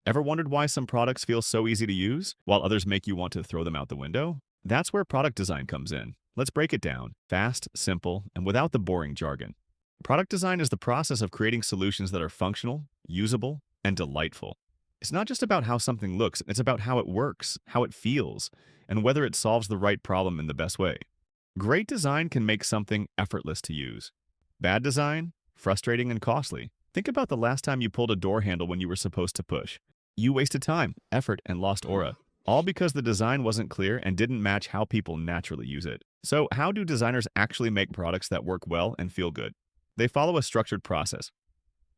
Ever wondered why some products feel so easy to use, while others make you want to throw them out the window? That's where product design comes in. Let's break it down. Fast, simple, and without the boring jargon. Product design is the process of creating solutions that are functional, usable, and delightful. It's not just about how something looks, it's about how it works, how it feels, and whether it solves the right problem in the best way. Great design can make something effortless to use. Bad design? Frustrating and costly. Think about the last time you pulled a door handle when you were supposed to push. You wasted time, effort, and lost aura, all because the design wasn't clear and didn't match how people naturally use it. So, how do designers actually make products that work well and feel good? They follow a structured process.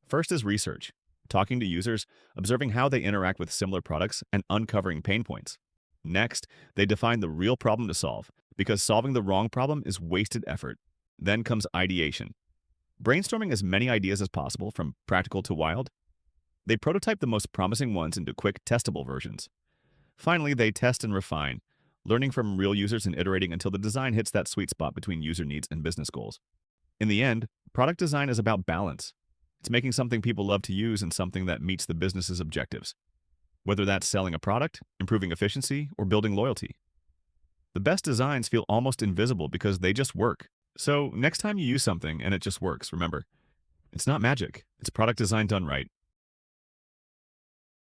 First is research, talking to users, observing how they interact with similar products, and uncovering pain points. Next, they define the real problem to solve, because solving the wrong problem is wasted effort. Then comes ideation, brainstorming as many ideas as possible, from practical to wild. They prototype the most promising ones into quick, testable versions. Finally, they test and refine, learning from real users and iterating until the design hits that sweet spot between user needs and business goals. In the end, product design is about balance. It's making something people love to use and something that meets the business's objectives, whether that's selling a product, improving efficiency, or building loyalty. The best designs feel almost invisible because they just work. So next time you use something and it just works, remember, it's not magic. It's product design done right.